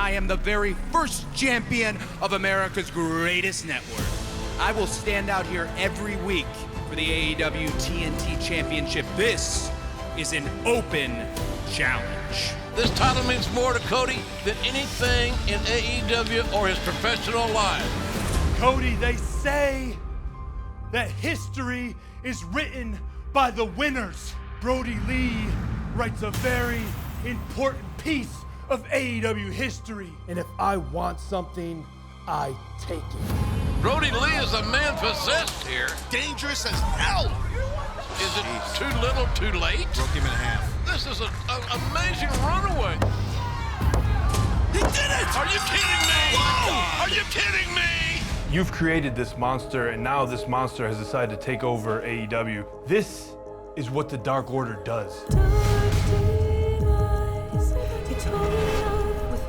I am the very first champion of America's greatest network. I will stand out here every week for the AEW TNT Championship. This is an open challenge. This title means more to Cody than anything in AEW or his professional life. Cody, they say that history is written by the winners. Brody Lee writes a very important piece of AEW history. And if I want something, I take it. Brody Lee is a man possessed here. Dangerous as hell. Is it too little, too late? Broke him in half. This is an amazing runaway. He did it! Are you kidding me? Whoa! Are you kidding me? You've created this monster, and now this monster has decided to take over AEW. This is what the Dark Order does.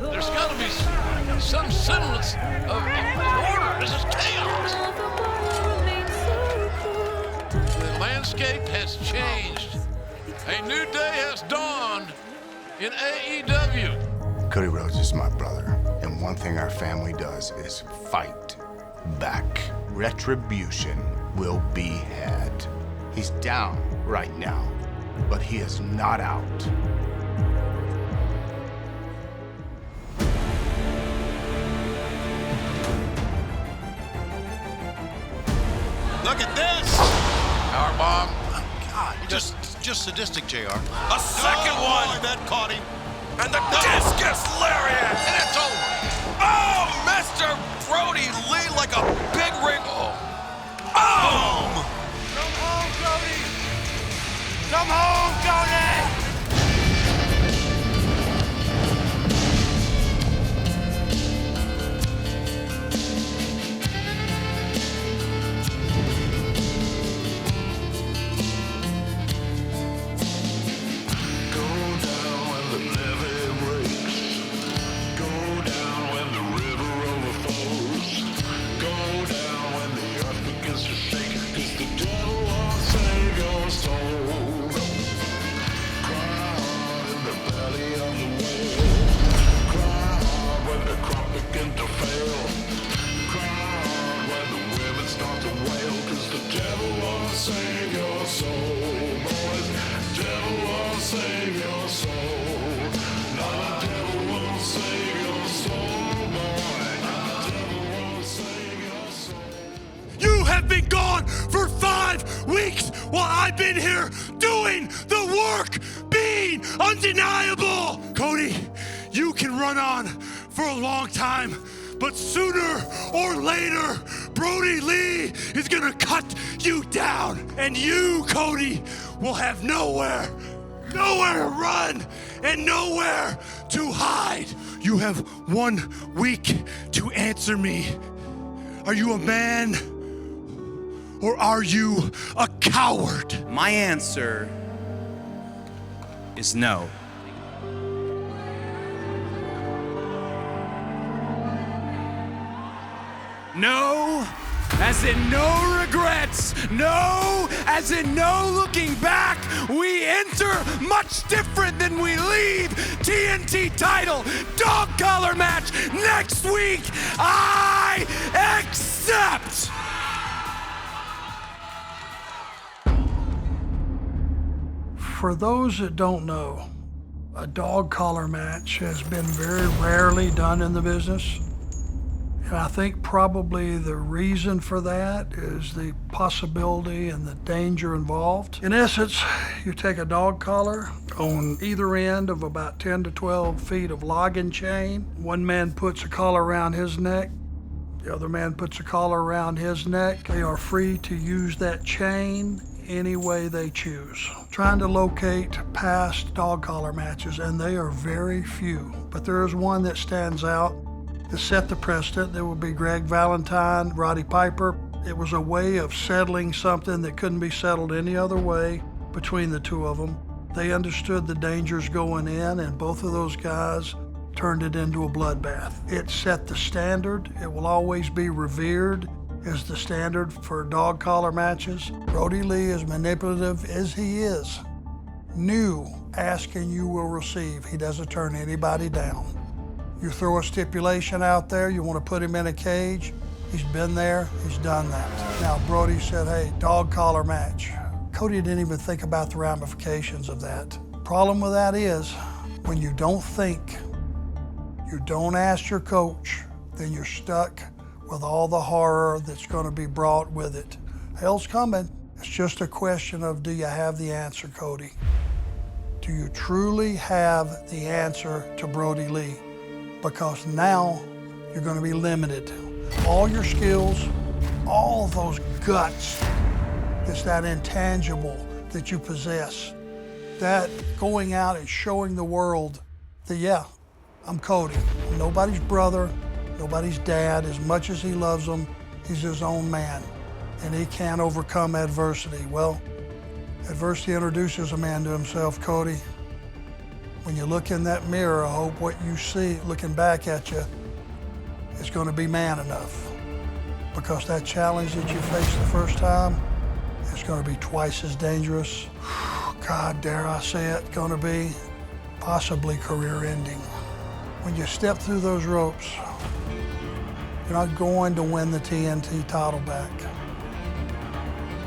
There's got to be some semblance of order. This is chaos. The landscape has changed. A new day has dawned in AEW. Cody Rhodes is my brother, and one thing our family does is fight back. Retribution will be had. He's down right now, but he is not out. Look at this! Powerbomb. God, just sadistic, JR. A second one! Boy, that caught him. And the discus lariat! And it's over. Oh, Mr. Brody Lee like a big ring. Oh! Come home, Cody! Come home, Cody! You have been gone for 5 weeks while I've been here doing the work, being undeniable. Cody, you can run on for a long time, but sooner or later, Brody Lee is gonna cut you down. And you, Cody, will have nowhere to run and nowhere to hide. You have 1 week to answer me. Are you a man or are you a coward? My answer is no. No, as in no regrets. No, as in no looking back. We enter much different than we leave. TNT title, dog collar match next week. I accept. For those that don't know, a dog collar match has been very rarely done in the business. And I think probably the reason for that is the possibility and the danger involved. In essence, you take a dog collar on either end of about 10 to 12 feet of logging chain. One man puts a collar around his neck. The other man puts a collar around his neck. They are free to use that chain any way they choose. Trying to locate past dog collar matches, and they are very few. But there is one that stands out that set the precedent. There will be Greg Valentine, Roddy Piper. It was a way of settling something that couldn't be settled any other way between the two of them. They understood the dangers going in, and both of those guys turned it into a bloodbath. It set the standard. It will always be revered as the standard for dog collar matches. Brody Lee, as manipulative as he is, knew ask and you will receive. He doesn't turn anybody down. You throw a stipulation out there, you want to put him in a cage, he's been there, he's done that. Now, Brody said, hey, dog collar match. Cody didn't even think about the ramifications of that. Problem with that is, when you don't think, you don't ask your coach, then you're stuck with all the horror that's going to be brought with it. Hell's coming. It's just a question of, do you have the answer, Cody? Do you truly have the answer to Brody Lee? Because now you're going to be limited. All your skills, all those guts, it's that intangible that you possess. That going out and showing the world that, yeah, I'm Cody. I'm nobody's brother, nobody's dad. As much as he loves them, he's his own man. And he can't overcome adversity. Well, adversity introduces a man to himself, Cody. When you look in that mirror, I hope what you see looking back at you is going to be man enough. Because that challenge that you faced the first time is going to be twice as dangerous. God, dare I say it, going to be possibly career-ending. When you step through those ropes, you're not going to win the TNT title back.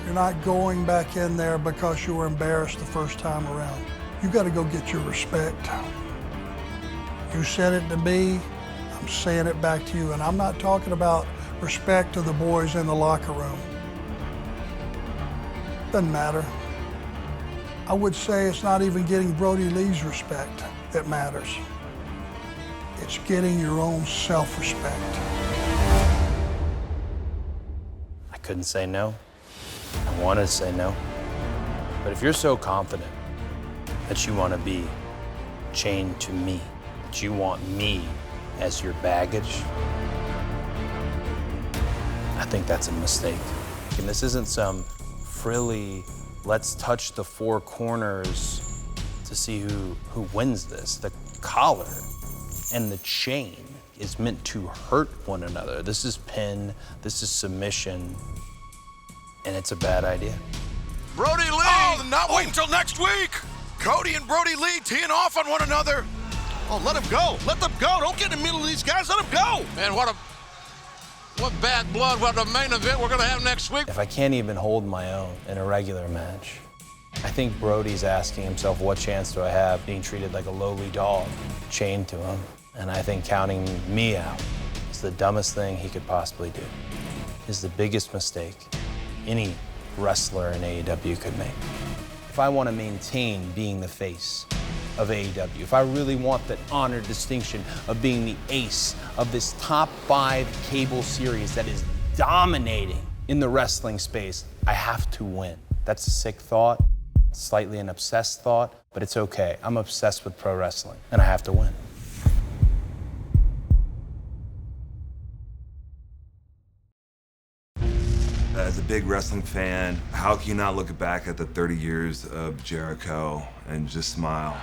You're not going back in there because you were embarrassed the first time around. You got to go get your respect. You said it to me, I'm saying it back to you, and I'm not talking about respect to the boys in the locker room. Doesn't matter. I would say it's not even getting Brody Lee's respect that matters. It's getting your own self-respect. I couldn't say no. I wanted to say no. But if you're so confident that you want to be chained to me, that you want me as your baggage, I think that's a mistake. And this isn't some frilly, let's touch the four corners to see who wins this. The collar and the chain is meant to hurt one another. This is pin, this is submission, and it's a bad idea. Brody Lee! Oh, not wait until next week! Cody and Brody Lee teeing off on one another. Oh, let him go. Let them go. Don't get in the middle of these guys. Let them go. Man, what bad blood, what a main event we're gonna have next week. If I can't even hold my own in a regular match, I think Brody's asking himself, what chance do I have being treated like a lowly dog, chained to him? And I think counting me out is the dumbest thing he could possibly do. Is the biggest mistake any wrestler in AEW could make. If I want to maintain being the face of AEW, if I really want that honored distinction of being the ace of this top 5 cable series that is dominating in the wrestling space, I have to win. That's a sick thought, slightly an obsessed thought, but it's okay. I'm obsessed with pro wrestling, and I have to win. As a big wrestling fan, how can you not look back at the 30 years of Jericho and just smile?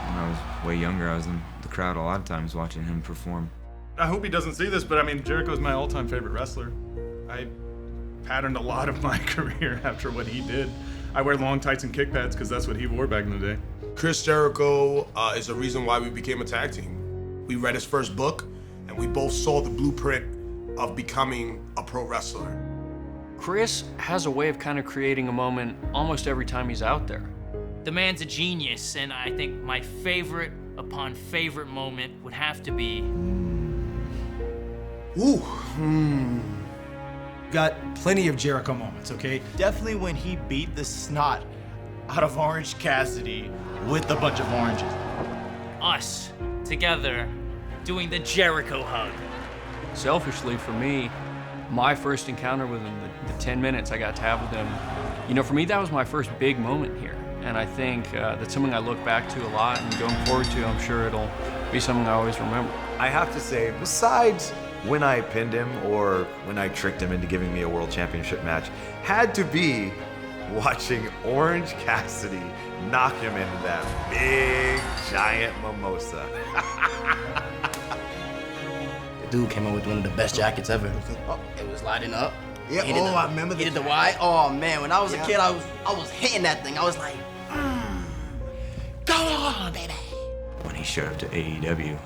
When I was way younger, I was in the crowd a lot of times watching him perform. I hope he doesn't see this, but I mean, Jericho's my all-time favorite wrestler. I patterned a lot of my career after what he did. I wear long tights and kick pads because that's what he wore back in the day. Chris Jericho is the reason why we became a tag team. We read his first book, and we both saw the blueprint of becoming a pro wrestler. Chris has a way of kind of creating a moment almost every time he's out there. The man's a genius, and I think my favorite upon favorite moment would have to be... Got plenty of Jericho moments, okay? Definitely when he beat the snot out of Orange Cassidy with a bunch of oranges. Us, together, doing the Jericho hug. Selfishly, for me, my first encounter with him, the 10 minutes I got to have with him, you know, for me, that was my first big moment here. And I think that's something I look back to a lot, and going forward to, I'm sure it'll be something I always remember. I have to say, besides when I pinned him or when I tricked him into giving me a world championship match, had to be watching Orange Cassidy knock him into that big, giant mimosa. Dude came in with one of the best jackets ever. It was lighting up. Yeah, I remember that. He did the wide. Oh man, when I was a kid, I was hitting that thing. I was like, go on, baby. when he showed up to AEW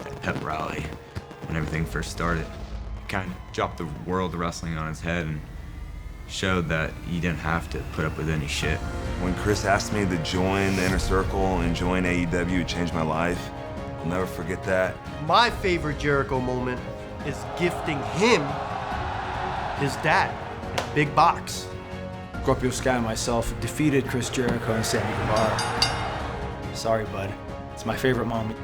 at Pep Rally, when everything first started. Kind of dropped the world of wrestling on its head and showed that you didn't have to put up with any shit. When Chris asked me to join the Inner Circle and join AEW, it changed my life. I'll never forget that. My favorite Jericho moment is gifting him his dad, his big box. Scorpio Sky and myself defeated Chris Jericho and Sammy Guevara. Sorry, bud. It's my favorite moment.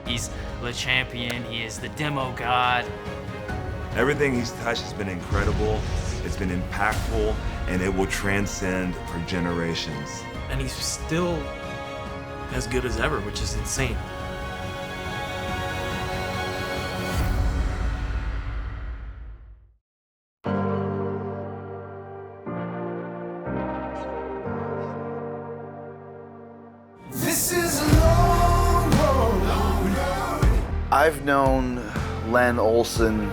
He's the champion, he is the demo god. Everything he's touched has been incredible, it's been impactful, and it will transcend for generations. And he's still as good as ever, which is insane. This is a long road. I've known Len Olson,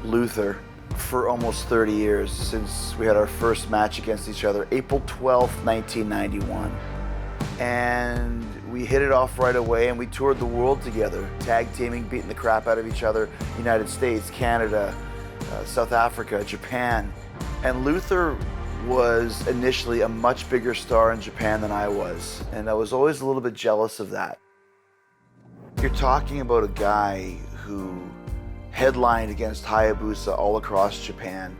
Luther, for almost 30 years, since we had our first match against each other, April 12th, 1991. And we hit it off right away, and we toured the world together, tag teaming, beating the crap out of each other, United States, Canada, South Africa, Japan. And Luther was initially a much bigger star in Japan than I was, and I was always a little bit jealous of that. You're talking about a guy who headlined against Hayabusa all across Japan,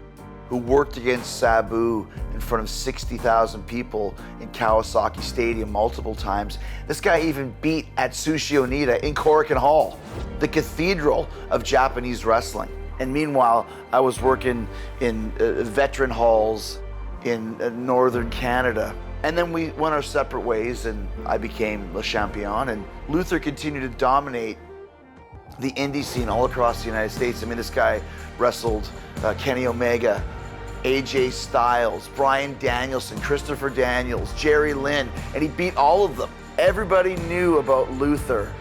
who worked against Sabu in front of 60,000 people in Kawasaki Stadium multiple times. This guy even beat Atsushi Onita in Korakuen Hall, the cathedral of Japanese wrestling. And meanwhile, I was working in veteran halls in northern Canada. And then we went our separate ways, and I became Le Champion, and Luther continued to dominate the indie scene all across the United States. I mean, this guy wrestled Kenny Omega, AJ Styles, Bryan Danielson, Christopher Daniels, Jerry Lynn, and he beat all of them. Everybody knew about Luther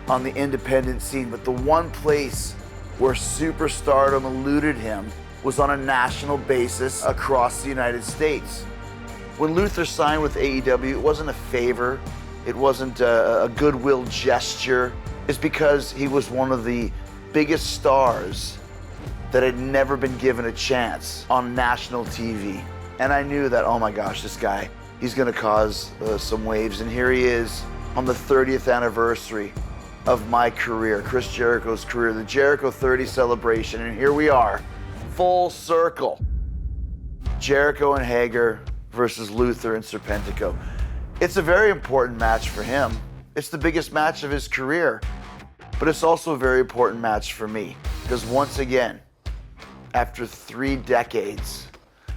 on the independent scene, but the one place where superstardom eluded him was on a national basis across the United States. When Luther signed with AEW, it wasn't a favor, it wasn't a goodwill gesture. It's because he was one of the biggest stars that had never been given a chance on national TV. And I knew that, oh my gosh, this guy, he's gonna cause some waves. And here he is on the 30th anniversary of my career, Chris Jericho's career, the Jericho 30 celebration. And here we are, full circle. Jericho and Hager versus Luther and Serpentico. It's a very important match for him. It's the biggest match of his career, but it's also a very important match for me, because once again, after 3 decades,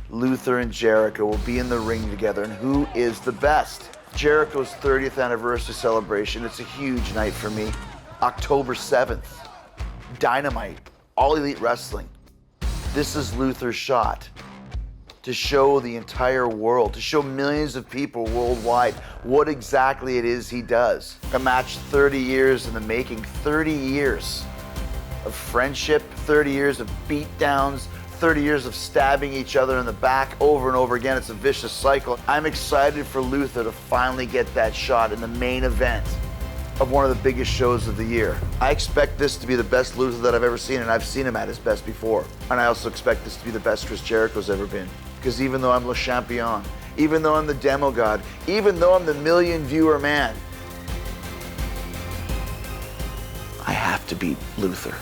Luther and Jericho will be in the ring together, and who is the best? Jericho's 30th anniversary celebration, it's a huge night for me. October 7th, Dynamite, All Elite Wrestling. This is Luther's shot to show the entire world, to show millions of people worldwide what exactly it is he does. A match 30 years in the making, 30 years of friendship, 30 years of beatdowns, 30 years of stabbing each other in the back over and over again. It's a vicious cycle. I'm excited for Luther to finally get that shot in the main event of one of the biggest shows of the year. I expect this to be the best Luther that I've ever seen, and I've seen him at his best before. And I also expect this to be the best Chris Jericho's ever been. Because even though I'm Le Champion, even though I'm the Demo God, even though I'm the million viewer man, I have to beat Luther.